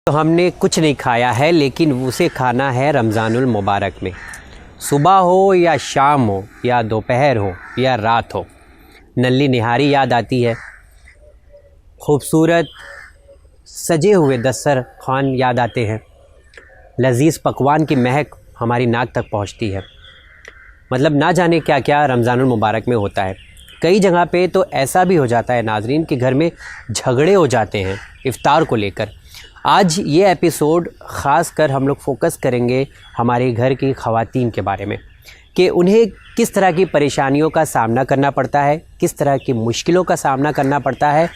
تو ہم نے کچھ نہیں کھایا ہے لیکن اسے کھانا ہے رمضان المبارک میں. صبح ہو یا شام ہو یا دوپہر ہو یا رات ہو، نلی نہاری یاد آتی ہے، خوبصورت سجے ہوئے دسترخوان یاد آتے ہیں، لذیذ پکوان کی مہک ہماری ناک تک پہنچتی ہے. مطلب نہ جانے کیا کیا رمضان المبارک میں ہوتا ہے. کئی جگہ پہ تو ایسا بھی ہو جاتا ہے ناظرین کہ گھر میں جھگڑے ہو جاتے ہیں افطار کو لے کر. آج یہ ایپیسوڈ خاص کر ہم لوگ فوکس کریں گے ہمارے گھر کی خواتین کے بارے میں کہ انہیں کس طرح کی پریشانیوں کا سامنا کرنا پڑتا ہے، کس طرح کی مشکلوں کا سامنا کرنا پڑتا ہے.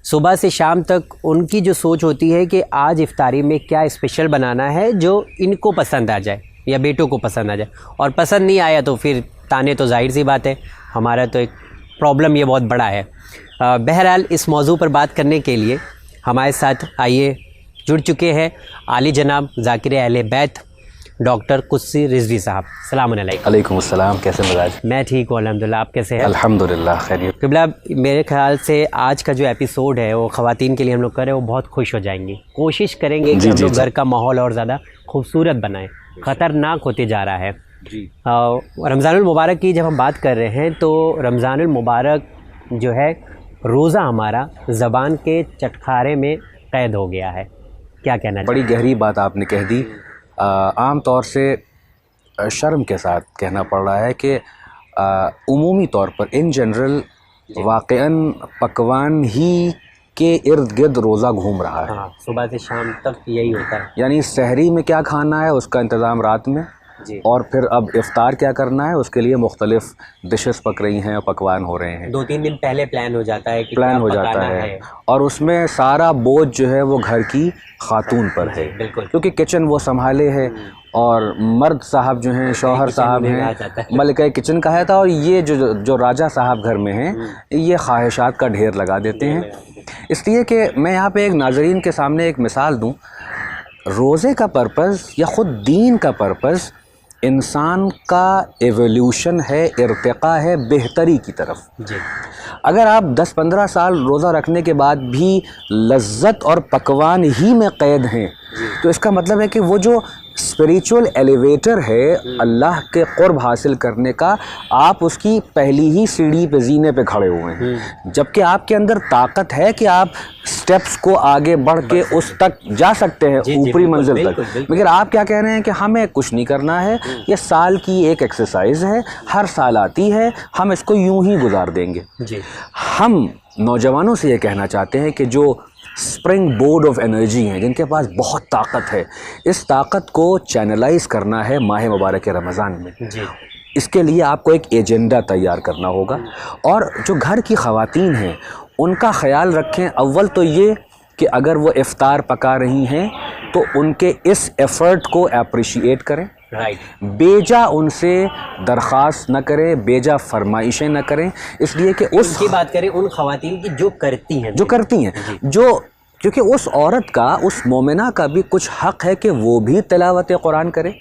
صبح سے شام تک ان کی جو سوچ ہوتی ہے کہ آج افطاری میں کیا اسپیشل بنانا ہے جو ان کو پسند آ جائے یا بیٹوں کو پسند آ جائے، اور پسند نہیں آیا تو پھر تانے تو ظاہر سی بات ہے. ہمارا تو ایک پرابلم یہ بہت بڑا ہے. بہرحال اس موضوع پر بات کرنے کے لیے ہمارے ساتھ آئیے جڑ چکے ہیں عالی جناب ذاکر اہل بیت ڈاکٹر قدسی رضوی صاحب. السلام علیکم. علیکم السلام. کیسے مزاج؟ میں ٹھیک ہوں الحمدللہ. آپ کیسے ہیں؟ الحمدللہ خیریت. قبلہ میرے خیال سے آج کا جو ایپیسوڈ ہے وہ خواتین کے لیے ہم لوگ کر رہے ہیں، وہ بہت خوش ہو جائیں گی. کوشش کریں گے کہ ہم لوگ گھر کا ماحول اور زیادہ خوبصورت بنائیں. خطرناک ہوتے جا رہا ہے. رمضان المبارک کی جب ہم بات کر رہے ہیں تو رمضان المبارک جو ہے روزہ ہمارا زبان کے چٹخارے میں قید ہو گیا ہے. کیا کہنا بڑی گہری بات آپ نے کہہ دی. عام طور سے شرم کے ساتھ کہنا پڑ رہا ہے کہ عمومی طور پر ان جنرل واقعاً پکوان ہی کے ارد گرد روزہ گھوم رہا ہے. صبح سے شام تک یہی ہوتا ہے. یعنی سحری میں کیا کھانا ہے اس کا انتظام رات میں، اور پھر اب افطار کیا کرنا ہے اس کے لیے مختلف ڈشز پک رہی ہیں اور پکوان ہو رہے ہیں. 2-3 دن پہلے پلان ہو جاتا ہے کہ پلان ہو جاتا ہے، اور اس میں سارا بوجھ جو ہے وہ گھر کی خاتون پر ہے. بالکل. کیونکہ کچن وہ سنبھالے ہے اور مرد صاحب جو ہیں، شوہر صاحب ہیں، ملکہ کچن کا ہے تھا، اور یہ جو راجہ صاحب گھر میں ہیں یہ خواہشات کا ڈھیر لگا دیتے ہیں. اس لیے کہ میں یہاں پہ ایک ناظرین کے سامنے ایک مثال دوں. روزے کا پرپز یا خود دین کا پرپز انسان کا ایولیوشن ہے، ارتقاء ہے بہتری کی طرف. اگر آپ 10-15 سال روزہ رکھنے کے بعد بھی لذت اور پکوان ہی میں قید ہیں تو اس کا مطلب ہے کہ وہ جو اسپریچول ایلیویٹر ہے اللہ کے قرب حاصل کرنے کا، آپ اس کی پہلی ہی سیڑھی پہ زینے پہ کھڑے ہوئے ہیں، جبکہ آپ کے اندر طاقت ہے کہ آپ سٹیپس کو آگے بڑھ کے اس تک جا سکتے ہیں، اوپری منزل تک. مگر آپ کیا کہہ رہے ہیں کہ ہمیں کچھ نہیں کرنا ہے، یہ سال کی ایک ایکسرسائز ہے، ہر سال آتی ہے، ہم اس کو یوں ہی گزار دیں گے. ہم نوجوانوں سے یہ کہنا چاہتے ہیں کہ جو اسپرنگ بورڈ آف انرجی ہیں، جن کے پاس بہت طاقت ہے، اس طاقت کو چینلائز کرنا ہے ماہ مبارک رمضان میں. اس کے لیے آپ کو ایک ایجنڈا تیار کرنا ہوگا، اور جو گھر کی خواتین ہیں ان کا خیال رکھیں. اول تو یہ کہ اگر وہ افطار پکا رہی ہیں تو ان کے اس ایفرٹ کو اپریشیٹ کریں. بیجا ان سے درخواست نہ کریں، بیجا فرمائشیں نہ کریں، اس لیے کہ اس کی بات کریں ان خواتین کی جو کرتی ہیں کیونکہ اس عورت کا، اس مومنہ کا بھی کچھ حق ہے کہ وہ بھی تلاوت قرآن کرے،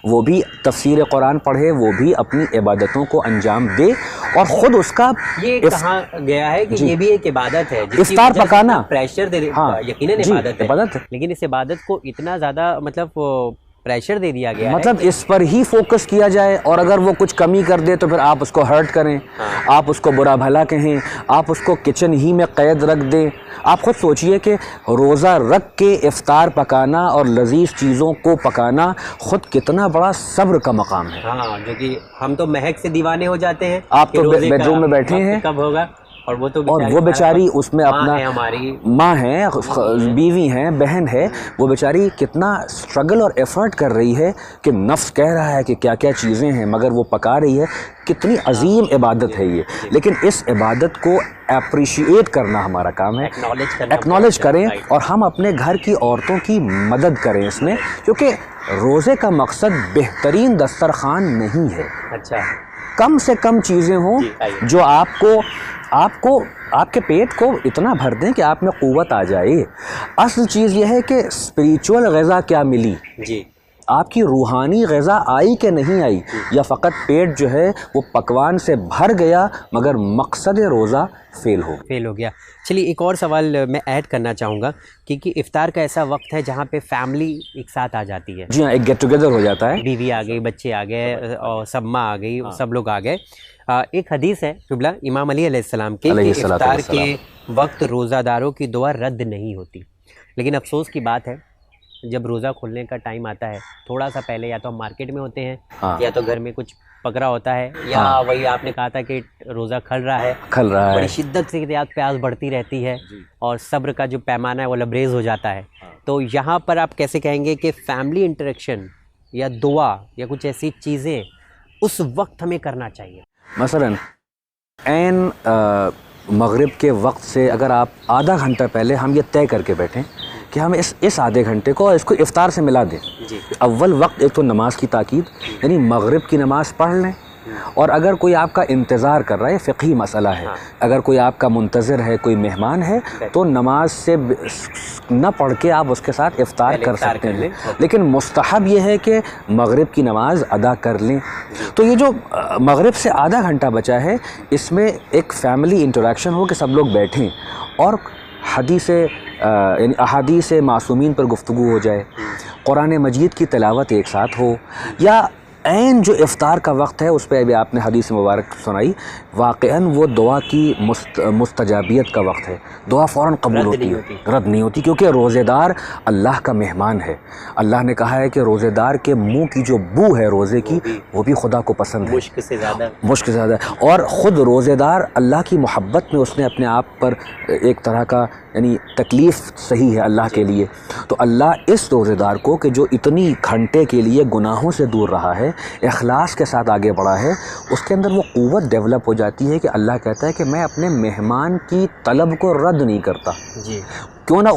وہ بھی تفسیر قرآن پڑھے، وہ بھی اپنی عبادتوں کو انجام دے. اور خود اس کا یہ کہا گیا ہے کہ یہ بھی ایک عبادت ہے، افطار پکانا پریشر دے. یقیناً عبادت ہے، لیکن اس عبادت کو اتنا زیادہ مطلب پریشر دے دیا گیا ہے، مطلب اس پر ہی فوکس کیا جائے، اور اگر وہ کچھ کمی کر دے تو پھر آپ اس کو ہرٹ کریں، آپ اس کو برا بھلا کہیں، آپ اس کو کچن ہی میں قید رکھ دیں. آپ خود سوچئے کہ روزہ رکھ کے افطار پکانا اور لذیذ چیزوں کو پکانا خود کتنا بڑا صبر کا مقام ہے. جو کہ ہم تو مہک سے دیوانے ہو جاتے ہیں. آپ تو بیڈ روم میں بیٹھے ہیں، کب ہوگا، اور وہ بیچاری اس میں اپنا ماں ہے، بیوی ہیں، بہن ہے، وہ بیچاری کتنا سٹرگل اور ایفرٹ کر رہی ہے کہ نفس کہہ رہا ہے کہ کیا کیا چیزیں ہیں مگر وہ پکا رہی ہے. کتنی عظیم عبادت ہے یہ. لیکن اس عبادت کو اپریشیٹ کرنا ہمارا کام ہے، ایکنالج کریں، اور ہم اپنے گھر کی عورتوں کی مدد کریں اس میں، کیونکہ روزے کا مقصد بہترین دسترخوان نہیں ہے. کم سے کم چیزیں ہوں جو آپ کو آپ کے پیٹ کو اتنا بھر دیں کہ آپ میں قوت آ جائے. اصل چیز یہ ہے کہ اسپریچول غذا کیا ملی. آپ کی روحانی غذا آئی کہ نہیں آئی، یا فقط پیٹ جو ہے وہ پکوان سے بھر گیا مگر مقصد روزہ فیل ہو گیا۔ چلیے ایک اور سوال میں ایڈ کرنا چاہوں گا، کیونکہ افطار کا ایسا وقت ہے جہاں پہ فیملی ایک ساتھ آ جاتی ہے، جی ہاں، ایک گیٹ ٹوگیدر ہو جاتا ہے، بیوی آ گئی، بچے آ گئے، اور سب ماں آ گئی، سب لوگ آ گئے۔ ایک حدیث ہے قبلہ امام علی علیہ السلام کی کہ افطار کے وقت روزہ داروں کی دعا رد نہیں ہوتی، لیکن افسوس کی بات ہے جب روزہ کھلنے کا ٹائم آتا ہے تھوڑا سا پہلے یا تو ہم مارکیٹ میں ہوتے ہیں، یا تو گھر میں کچھ پکڑا ہوتا ہے، یا وہی آپ نے کہا تھا کہ روزہ کھل رہا ہے، بڑی شدت سے پیاس بڑھتی رہتی ہے اور صبر کا جو پیمانہ ہے وہ لبریز ہو جاتا ہے۔ تو یہاں پر آپ کیسے کہیں گے کہ فیملی انٹریکشن یا دعا یا کچھ ایسی چیزیں اس وقت ہمیں کرنا چاہیے؟ مثلاً عین مغرب کے وقت سے اگر آپ آدھا گھنٹہ پہلے ہم یہ طے کر کے بیٹھیں کہ ہم اس آدھے گھنٹے کو اس کو افطار سے ملا دیں، اول وقت ایک تو نماز کی تاکید، یعنی مغرب کی نماز پڑھ لیں، اور اگر کوئی آپ کا انتظار کر رہا ہے، فقہی مسئلہ ہے، اگر کوئی آپ کا منتظر ہے، کوئی مہمان ہے، تو نماز سے نہ پڑھ کے آپ اس کے ساتھ افطار کر سکتے ہیں، لیکن مستحب یہ ہے کہ مغرب کی نماز ادا کر لیں۔ تو یہ جو مغرب سے آدھا گھنٹہ بچا ہے، اس میں ایک فیملی انٹریکشن ہو کہ سب لوگ بیٹھیں اور یعنی احادیث معصومین پر گفتگو ہو جائے، قرآن مجید کی تلاوت ایک ساتھ ہو، یا عین جو افطار کا وقت ہے اس پہ ابھی آپ نے حدیث مبارک سنائی، واقعاً وہ دعا کی مستجابیت کا وقت ہے، دعا فوراً قبول ہوتی ہے، رد نہیں ہوتی، کیونکہ روزے دار اللہ کا مہمان ہے۔ اللہ نے کہا ہے کہ روزے دار کے منہ کی جو بو ہے روزے کی وہ بھی خدا کو پسند ہے، مشک سے زیادہ، اور خود روزے دار اللہ کی محبت میں اس نے اپنے آپ پر ایک طرح کا یعنی تکلیف صحیح ہے اللہ کے لیے۔ تو اللہ اس روزے دار کو کہ جو اتنی گھنٹے کے لیے گناہوں سے دور رہا ہے، اخلاص کے ساتھ آگے بڑھا ہے، اس کے اندر وہ قوت ڈیولپ ہو جاتی ہے کہ اللہ کہتا ہے کہ میں اپنے مہمان کی طلب کو رد نہیں کرتا۔ کیوں نہ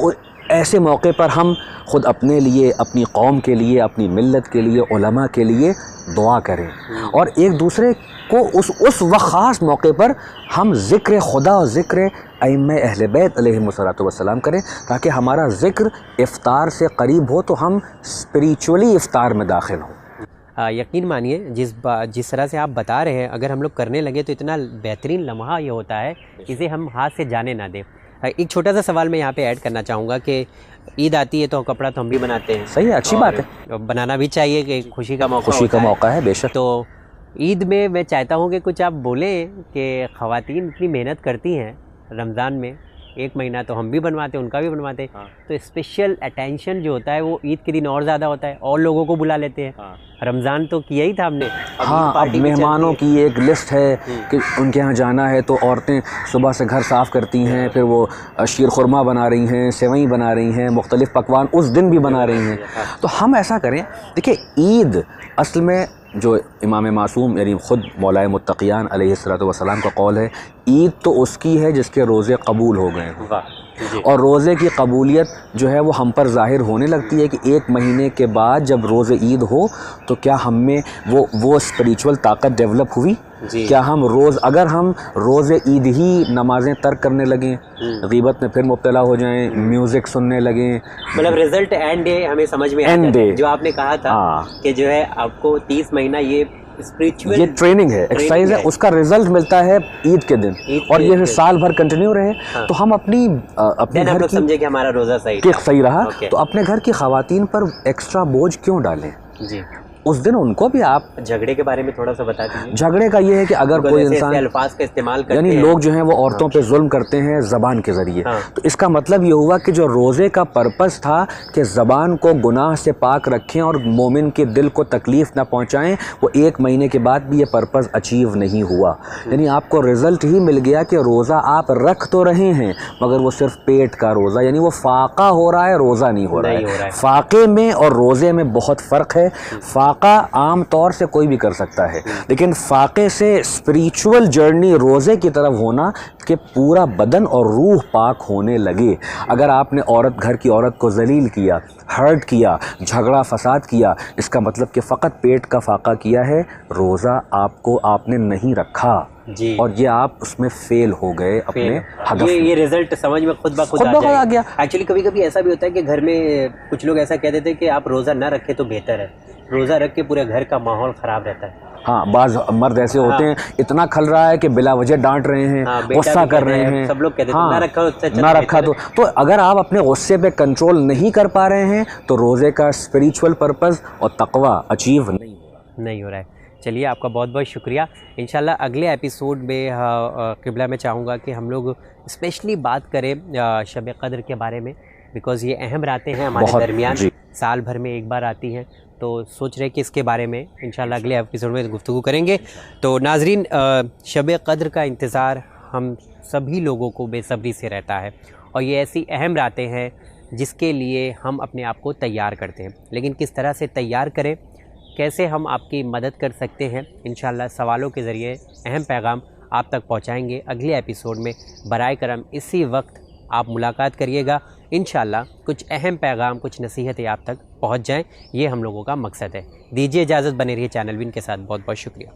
ایسے موقع پر ہم خود اپنے لیے، اپنی قوم کے لیے، اپنی ملت کے لیے، علماء کے لیے دعا کریں، اور ایک دوسرے کو اس وقت خاص موقع پر ہم ذکر خدا اور ذکر ائمہ اہل بیت علیہم الصلوۃ والسلام کریں، تاکہ ہمارا ذکر افطار سے قریب ہو تو ہم اسپریچولی افطار میں داخل ہوں۔ یقین مانیے جس طرح سے آپ بتا رہے ہیں، اگر ہم لوگ کرنے لگے تو اتنا بہترین لمحہ یہ ہوتا ہے اسے ہم ہاتھ سے جانے نہ دیں۔ ایک چھوٹا سا سوال میں یہاں پہ ایڈ کرنا چاہوں گا کہ عید آتی ہے تو کپڑا تو ہم بھی بناتے ہیں، صحیح ہے، اچھی بات ہے، بنانا بھی چاہیے کہ خوشی کا موقع ہے، بے شک۔ تو عید میں میں چاہتا ہوں کہ کچھ آپ بولیں کہ خواتین اتنی محنت کرتی ہیں رمضان میں، ایک مہینہ تو ہم بھی بنواتے ہیں، ان کا بھی بنواتے ہیں، تو اسپیشل اٹینشن جو ہوتا ہے وہ عید کے دن اور زیادہ ہوتا ہے، اور لوگوں کو بلا لیتے ہیں۔ رمضان تو کیا ہی تھا ہم نے، اب مہمانوں کی ایک لسٹ ہے کہ ان کے ہاں جانا ہے، تو عورتیں صبح سے گھر صاف کرتی ہیں، پھر وہ شیر خورما بنا رہی ہیں، سیوئیں بنا رہی ہیں، مختلف پکوان اس دن بھی بنا رہی ہیں۔ تو ہم ایسا کریں، دیکھیں عید اصل میں جو امام معصوم یعنی خود مولائے متقیان علیہ الصلوۃ والسلام کا قول ہے، عید تو اس کی ہے جس کے روزے قبول ہو گئے ہیں، اور روزے کی قبولیت جو ہے وہ ہم پر ظاہر ہونے لگتی ہے کہ ایک مہینے کے بعد جب روز عید ہو تو کیا ہم میں وہ اسپریچول طاقت ڈیولپ ہوئی، کیا ہم اگر ہم روز عید ہی نمازیں ترک کرنے لگیں، غیبت میں پھر مبتلا ہو جائیں، میوزک سننے لگیں، مطلب رزلٹ اینڈ ڈے ہمیں سمجھ میں آتا ہے جو آپ نے کہا تھا کہ جو ہے آپ کو 30 مہینہ یہ ٹریننگ ہے، ایکسرسائز ہے، اس کا رزلٹ ملتا ہے عید کے دن، اور یہ سال بھر کنٹینیو رہے تو ہم اپنے گھر کی سمجھے کہ ہمارا روزہ صحیح رہا، تو اپنے گھر کی خواتین پر ایکسٹرا بوجھ کیوں ڈالیں؟ اس دن ان کو بھی آپ جھگڑے کے بارے میں تھوڑا سا بتا دیجیے۔ جھگڑے کا یہ ہے کہ اگر کوئی انسان الفاظ کا استعمال کرتے یعنی لوگ جو ہیں وہ عورتوں پہ ظلم کرتے ہیں زبان کے ذریعے، تو اس کا مطلب یہ ہوا کہ جو روزے کا پرپس تھا کہ زبان کو گناہ سے پاک رکھیں اور مومن کے دل کو تکلیف نہ پہنچائیں، وہ ایک مہینے کے بعد بھی یہ پرپس اچیو نہیں ہوا، یعنی آپ کو رزلٹ ہی مل گیا کہ روزہ آپ رکھ تو رہے ہیں مگر وہ صرف پیٹ کا روزہ، یعنی وہ فاقہ ہو رہا ہے، روزہ نہیں ہو رہا ہے۔ فاقے میں اور روزے میں بہت فرق ہے۔ فاقہ عام طور سے کوئی بھی کر سکتا ہے، لیکن فاقے سے اسپریچول جرنی روزے کی طرف ہونا کہ پورا بدن اور روح پاک ہونے لگے۔ اگر آپ نے گھر کی عورت کو ذلیل کیا، ہرٹ کیا، جھگڑا فساد کیا، اس کا مطلب کہ فقط پیٹ کا فاقہ کیا ہے، روزہ آپ نے نہیں رکھا۔ جی اور یہ آپ اس میں فیل ہو گئے اپنے ہدف میں. یہ رزلٹ سمجھ میں خود بخود آ گیا. ایکچولی کبھی کبھی ایسا بھی ہوتا ہے کہ گھر میں کچھ لوگ ایسا کہہ دیتے ہیں کہ آپ روزہ نہ رکھیں تو بہتر ہے. روزہ رکھ کے پورے گھر کا ماحول خراب رہتا ہے. ہاں بعض مرد ایسے ہوتے ہیں اتنا کھل رہا ہے کہ بلا وجہ ڈانٹ رہے ہیں, غصہ کر رہے ہیں, سب لوگ کہتے ہیں نہ رکھا تو اگر آپ اپنے غصے پہ کنٹرول نہیں کر پا رہے ہیں تو روزے کا اسپریچول پرپز اور تقوی اچیو نہیں ہو رہا ہے. چلیے آپ کا بہت بہت شکریہ. انشاءاللہ اگلے ایپیسوڈ میں قبلہ میں چاہوں گا کہ ہم لوگ اسپیشلی بات کریں شب قدر کے بارے میں, بیکاز یہ اہم راتیں ہیں ہمارے درمیان, سال بھر میں ایک بار آتی ہیں, تو سوچ رہے کہ اس کے بارے میں انشاءاللہ اگلے ایپیسوڈ میں گفتگو کریں گے. تو ناظرین, شب قدر کا انتظار ہم سبھی لوگوں کو بے صبری سے رہتا ہے, اور یہ ایسی اہم راتیں ہیں جس کے لیے ہم اپنے آپ کو تیار کرتے ہیں. لیکن کس طرح سے تیار کریں, کیسے ہم آپ کی مدد کر سکتے ہیں, انشاءاللہ سوالوں کے ذریعے اہم پیغام آپ تک پہنچائیں گے اگلے ایپیسوڈ میں. برائے کرم اسی وقت آپ ملاقات کریے گا, انشاءاللہ کچھ اہم پیغام, کچھ نصیحتیں آپ تک پہنچ جائیں, یہ ہم لوگوں کا مقصد ہے. دیجیے اجازت, بنے رہیے چینل ون کے ساتھ. بہت بہت شکریہ.